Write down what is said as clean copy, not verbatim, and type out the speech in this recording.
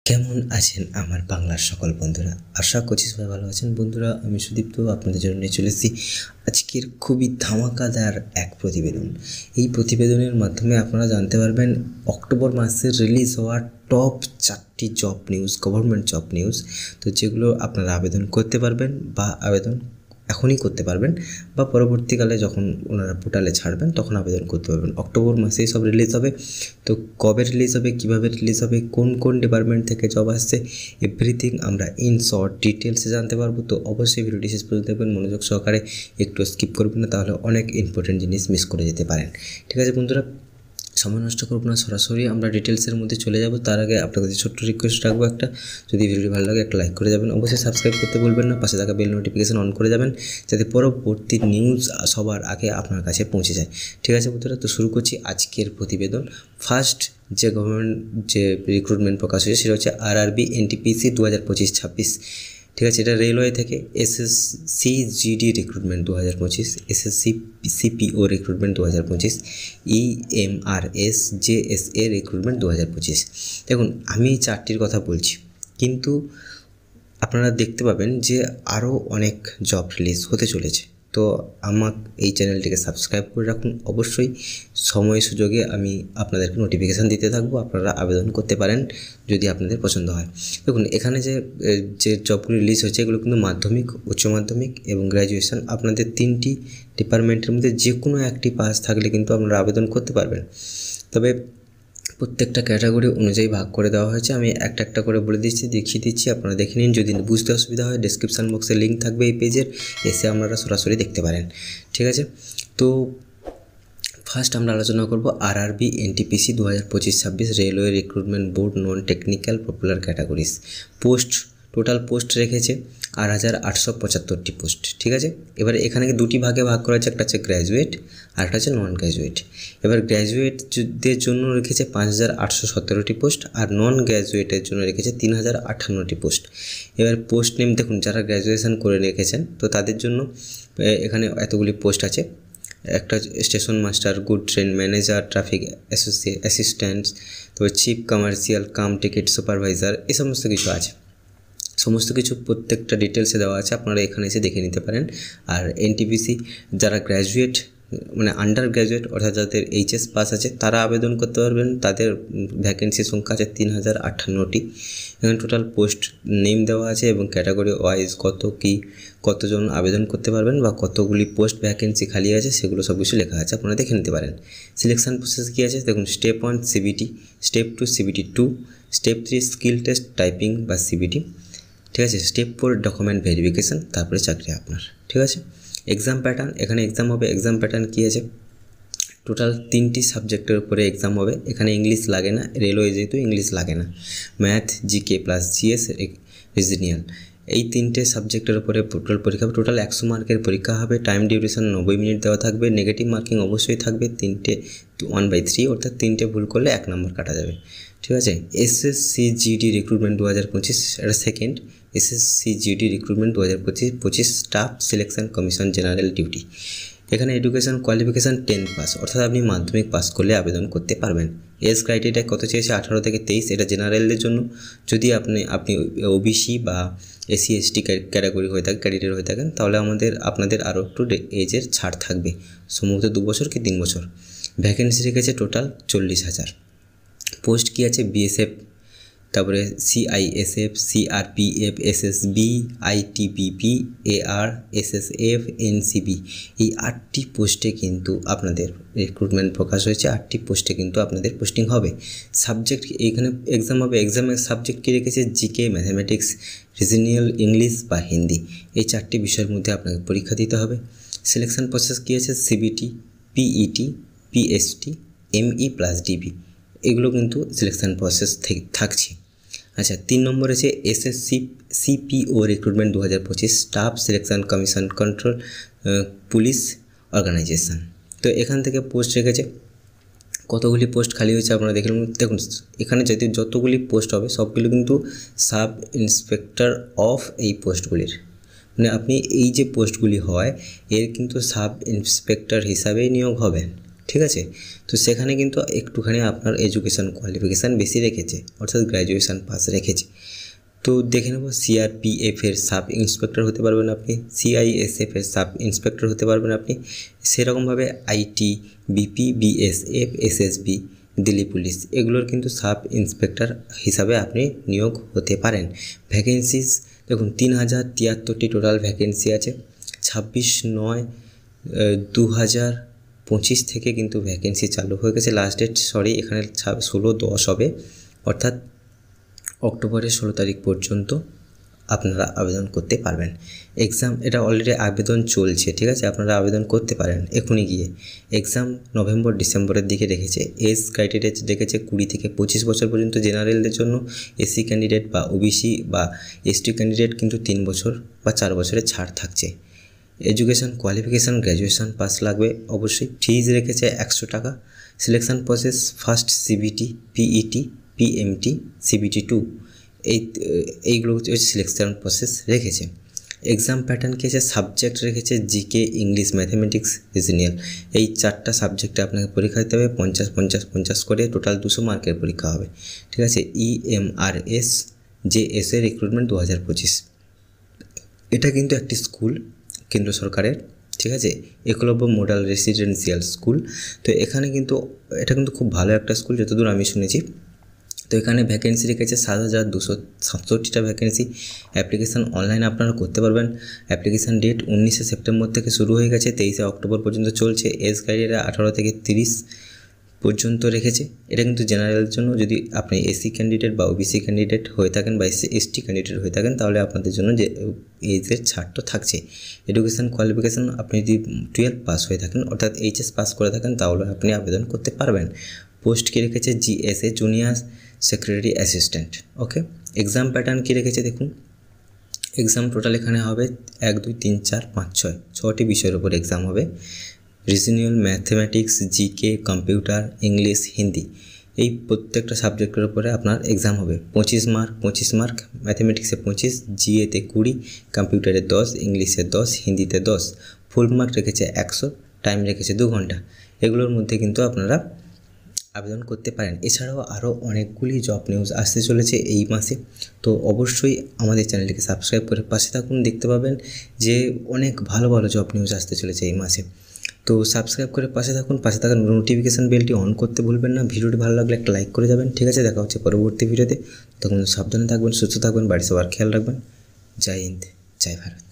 কেমন আছেন আমার বাংলার সকল বন্ধুরা? আশা করছি সবাই ভালো আছেন। বন্ধুরা, আমি সুদীপ্ত আপনাদের জন্য নিয়ে চলে এসেছি আজকের খুবই ধামাকাদার এক প্রতিবেদন। এই প্রতিবেদনের মাধ্যমে আপনারা জানতে পারবেন অক্টোবর মাসে রিলিজ হওয়া টপ 4টি job news, government job news, তো যেগুলো আপনারা আবেদন করতে পারবেন বা আবেদন এখনই করতে পারবেন বা পরবর্তীকালে যখন ওনারা পোর্টালে ছাড়বেন তখন আবেদন করতে পারবেন। অক্টোবর মাসেই সব রিলিজ হবে। তো কবে রিলিজ হবে, কীভাবে রিলিজ হবে, কোন কোন ডিপার্টমেন্ট থেকে জব আসছে, এভরিথিং আমরা ইন শর্ট ডিটেলসে জানতে পারবো। তো অবশ্যই ভিডিওটি শেষ পর্যন্ত দেখবেন, মনোযোগ সহকারে, একটু স্কিপ করবেন না, তাহলে অনেক ইম্পর্টেন্ট জিনিস মিস করে যেতে পারেন। ঠিক আছে বন্ধুরা, সময় নষ্ট করবো না, সরাসরি আমরা ডিটেলসের মধ্যে চলে যাব। তার আগে আপনাদের ছোট্ট রিকোয়েস্ট রাখবো একটা, যদি ভিডিওটি ভালো লাগে একটা লাইক করে যাবেন, অবশ্যই সাবস্ক্রাইব করতে বলবেন না, পাশে থাকা বেল নোটিফিকেশান অন করে যাবেন যাতে পরবর্তী নিউজ সবার আগে আপনার কাছে পৌঁছে যায়। ঠিক আছে বন্ধুরা, তো শুরু করছি আজকের প্রতিবেদন। ফার্স্ট যে গভর্নমেন্ট যে রিক্রুটমেন্ট প্রকাশ হয়েছে সেটা হচ্ছে আরআরবি এনটিপিসি 2025-26। ঠিক আছে, এটা রেলওয়ে থেকে। SSC GD recruitment 2025, SSC CPO recruitment 2025, EMRS JSA recruitment 2025। দেখুন, আমি এই 4টির কথা বলছি, কিন্তু আপনারা দেখতে পাবেন যে আরও অনেক জব রিলিজ হতে চলেছে। তো আমার এই চ্যানেলটিকে সাবস্ক্রাইব করে রাখুন। অবশ্যই সময় সুযোগে আমি আপনাদেরকে নোটিফিকেশান দিতে থাকবো, আপনারা আবেদন করতে পারেন যদি আপনাদের পছন্দ হয়। দেখুন, এখানে যে জবগুলি রিলিজ হয়েছে এগুলো কিন্তু মাধ্যমিক, উচ্চ মাধ্যমিক এবং গ্র্যাজুয়েশন, আপনাদের 3টি ডিপার্টমেন্টের মধ্যে যে কোনো একটি পাস থাকলে কিন্তু আপনারা আবেদন করতে পারবেন। তবে প্রত্যেকটা ক্যাটাগরি অনুযায়ী ভাগ করে দেওয়া হয়েছে। আমি একটা একটা করে বলে দিচ্ছি, দেখিয়ে দিচ্ছি, আপনারা দেখে নিন। যদি বুঝতে অসুবিধা হয় ডেসক্রিপশান বক্সে লিঙ্ক থাকবে এই পেজের, এসে আপনারা সরাসরি দেখতে পারেন। ঠিক আছে, তো ফার্স্ট আমরা আলোচনা করব RRB NTPC 2025-26 railway recruitment board non technical popular categories. Post, total post রেখেছে 8,875টি পোস্ট। ঠিক আছে, এবারে এখানে দুটি ভাগে ভাগ করা হয়েছে, একটা হচ্ছে গ্র্যাজুয়েট আর একটা হচ্ছে নন গ্র্যাজুয়েট। এবার গ্র্যাজুয়েটদের জন্য রেখেছে 5,817টি পোস্ট আর নন গ্র্যাজুয়েটের জন্য রেখেছে 3,058টি পোস্ট। এবার পোস্ট নেম দেখুন, যারা গ্র্যাজুয়েশন করে রেখেছেন তো তাদের জন্য এখানে এতগুলি পোস্ট আছে। একটা station master, good train manager, traffic assistants, তারপর chief commercial cum ticket supervisor, এই সমস্ত কিছু আছে। সমস্ত কিছু প্রত্যেকটা ডিটেলসে দেওয়া আছে, আপনারা এখানে এসে দেখে নিতে পারেন। আর এনটিপিসি যারা গ্র্যাজুয়েট মানে আন্ডার গ্র্যাজুয়েট অর্থাৎ যাদের এইচএস পাস আছে তারা আবেদন করতে পারবেন। তাদের ভ্যাকেন্সির সংখ্যা আছে 3,058টি। এখানে টোটাল পোস্ট নেম দেওয়া আছে এবং ক্যাটাগরি ওয়াইজ কতজন আবেদন করতে পারবেন বা কতগুলি পোস্ট ভ্যাকেন্সি খালি আছে সেগুলো সব কিছু লেখা আছে, আপনারা দেখে নিতে পারেন। সিলেকশান প্রসেস কী আছে দেখুন, step 1 CBT, step 2 CBT 2, step 3 skill test typing বা সিবিটি। ঠিক আছে, স্টেপ 4 ডকুমেন্ট ভেরিফিকেশান, তারপরে চাকরি আপনার। ঠিক আছে, এক্সাম প্যাটার্ন, এখানে এক্সাম হবে। এক্সাম প্যাটার্ন কী আছে, টোটাল 3টি সাবজেক্টের উপরে এক্সাম হবে। এখানে ইংলিশ লাগে না, রেলওয়ে যেহেতু ইংলিশ লাগে না। ম্যাথ, জিকে প্লাস জিএস, রিজনিয়াল, এই 3টে সাবজেক্টের উপরে টোটাল পরীক্ষা হবে। টোটাল 100 মার্কের পরীক্ষা হবে। টাইম ডিউরেশন 90 মিনিট দেওয়া থাকবে। নেগেটিভ মার্কিং অবশ্যই থাকবে, 1/3, অর্থাৎ 3টে ভুল করলে 1 নম্বর কাটা যাবে। ঠিক আছে, এসএসসি জিডি রিক্রুটমেন্ট 2025, এটা second. SSC GD recruitment 2025 staff selection commission general duty. এখানে এডুকেশন কোয়ালিফিকেশান 10 পাস, অর্থাৎ আপনি মাধ্যমিক পাস করলে আবেদন করতে পারবেন। এজ ক্রাইটেরিয়া কত চেয়েছে, 18 থেকে 23, এটা জেনারেলদের জন্য। যদি আপনি ওবিসি বা এসসি এসটি ক্যাটাগরি হয়ে থাকেন, ক্যান্ডিডেট হয়ে থাকেন, তাহলে আপনাদের আরও একটু এজের ছাড় থাকবে, সম্ভবত 2 বছর কি 3 বছর। ভ্যাকেন্সি রেখেছে টোটাল 40,000। পোস্ট কী আছে, বিএসএফ, তারপরে CISF, CRPF, SSB, ITBP, AR, SSF, NCB, এই 8টি পোস্টে কিন্তু আপনাদের রিক্রুটমেন্ট প্রকাশ হয়েছে। 8টি পোস্টে কিন্তু আপনাদের পোস্টিং হবে। সাবজেক্ট এইখানে এক্সাম হবে, এক্সামের সাবজেক্ট কী রেখেছে, জিকে, ম্যাথামেটিক্স, রিজনিয়াল, ইংলিশ বা হিন্দি, এই 4টি বিষয়ের মধ্যে আপনাকে পরীক্ষা দিতে হবে। সিলেকশন প্রসেস কী আছে, CBT, PET, PST, ME plus DB, এগুলো কিন্তু সিলেকশান প্রসেস থাকছে। আচ্ছা, 3 নম্বর আছে SSC CPO recruitment 2025 staff selection commission control police organisation. তো এখান থেকে পোস্ট রেখেছে, কতগুলি পোস্ট খালি হয়েছে আপনারা দেখুন। এখানে যতগুলি পোস্ট হবে সবগুলো কিন্তু সাব ইন্সপেক্টর অফ এই পোস্টগুলির, মানে আপনি এই যে পোস্টগুলি হয় এর কিন্তু সাব ইন্সপেক্টর হিসাবেই নিয়োগ হবেন। ঠিক আছে। তো সেখানে কিন্তু একটুখানি আপনার এডুকেশান কোয়ালিফিকেশান বেশি রেখেছে, অর্থাৎ গ্র্যাজুয়েশান পাস রেখেছে। তো দেখে নেব, সিআরপিএফের সাব ইন্সপেক্টর হতে পারবেন আপনি, সিআইএসএফের সাব ইন্সপেক্টর হতে পারবেন আপনি, সেরকমভাবে IT, BP, BSF, SSB, Delhi police এগুলোর কিন্তু সাব ইন্সপেক্টর হিসাবে আপনি নিয়োগ হতে পারেন। ভ্যাকেন্সিস দেখুন 3073টি টোটাল ভ্যাকেন্সি আছে। 26/9/2025 থেকে কিন্তু ভ্যাকেন্সি চালু হয়ে গেছে। লাস্ট ডেট এখানে 16/10 হবে, অর্থাৎ অক্টোবরের 16 তারিখ পর্যন্ত আপনারা আবেদন করতে পারবেন। এক্সাম এটা অলরেডি আবেদন চলছে, ঠিক আছে, আপনারা আবেদন করতে পারেন এখনই গিয়ে। এক্সাম নভেম্বর ডিসেম্বরের দিকে রেখেছে। এজ ক্রাইটেরিয়া রেখেছে 20 থেকে 25 বছর পর্যন্ত জেনারেলদের জন্য। এসসি ক্যান্ডিডেট বা ওবিসি বা এসটি ক্যান্ডিডেট কিন্তু 3 বছর বা 4 বছরের ছাড় থাকছে। এডুকেশান কোয়ালিফিকেশান গ্র্যাজুয়েশান পাস লাগবে অবশ্যই। ফিজ রেখেছে 100 টাকা। Selection process first CBT, PET, PMT, CBT 2 এইগুলো হচ্ছে সিলেকশান প্রসেস রেখেছে। এক্সাম প্যাটার্ন কী আছে, সাবজেক্ট রেখেছে জিকে, ইংলিশ, ম্যাথামেটিক্স, রিজনিয়াল, এই 4টা সাবজেক্টে আপনাকে পরীক্ষা দিতে হবে। 50-50-50 করে টোটাল 200 মার্কের পরীক্ষা হবে, ঠিক আছে। EMRS JSA রিক্রুটমেন্ট 2025, এটা কিন্তু একটি স্কুল কেন্দ্র সরকারের, ঠিক আছে, একলব্য মডেল রেসিডেন্সিয়াল স্কুল। তো এখানে কিন্তু এটা কিন্তু খুব ভালো একটা স্কুল যতদূর আমি শুনেছি। তো এখানে ভ্যাকেন্সি রেখেছে 7267টা ভ্যাকেন্সি। অ্যাপ্লিকেশান অনলাইন আপনারা করতে পারবেন। অ্যাপ্লিকেশান ডেট 19শে সেপ্টেম্বর থেকে শুরু হয়ে গেছে, 23শে অক্টোবর পর্যন্ত চলছে। এজ ক্রাইটেরিয়া 18 থেকে 30 পর্যন্ত রেখেছে। এটা কিন্তু জেনারেলের জন্য। যদি আপনি এসসি ক্যান্ডিডেট বা ওবিসি ক্যান্ডিডেট হয়ে থাকেন বা এসটি ক্যান্ডিডেট হয়ে থাকেন তাহলে আপনাদের জন্য যে এজের ছাড় তো থাকছে। এডুকেশান কোয়ালিফিকেশান আপনি যদি 12 পাস হয়ে থাকেন অর্থাৎ এইচএস পাস করে থাকেন তাহলে আপনি আবেদন করতে পারবেন। পোস্ট কী রেখেছে, জিএসএ জুনিয়র সেক্রেটারি অ্যাসিস্ট্যান্ট, ওকে। এক্সাম প্যাটার্ন কী রেখেছে দেখুন। এক্সাম টোটাল এখানে হবে 1 2 3 4 5 6 6টি বিষয়ের উপর এক্সাম হবে। Reasoning, mathematics, GK, computer, English, Hindi, এই প্রত্যেকটা সাবজেক্টের উপরে আপনার এক্সাম হবে। 25 মার্ক, ম্যাথমেটিক্সে 25, জিএতে 20, কম্পিউটারে 10, ইংলিশে 10, হিন্দিতে 10। ফুল মার্ক রেখেছে 100, টাইম রেখেছে 2 ঘন্টা। এগুলোর মধ্যে কিন্তু আপনারা আবেদন করতে পারেন। এছাড়াও আরও অনেকগুলি জব নিউজ আসতে চলেছে এই মাসে, তো অবশ্যই আমাদের চ্যানেলটিকে সাবস্ক্রাইব করে পাশে থাকুন। দেখতে পাবেন যে অনেক ভালো ভালো জব নিউজ আসতে চলেছে এই মাসে। তো সাবস্ক্রাইব করে পাশে থাকুন, পাশে থাকার নোটিফিকেশান বেলটি অন করতে ভুলবেন না। ভিডিওটি ভালো লাগলে একটা লাইক করে যাবেন, ঠিক আছে। দেখা হচ্ছে পরবর্তী ভিডিওতে। তখন সাবধানে থাকবেন, সুস্থ থাকবেন, বাড়ির সবার খেয়াল রাখবেন। জয় হিন্দ, জয় ভারত।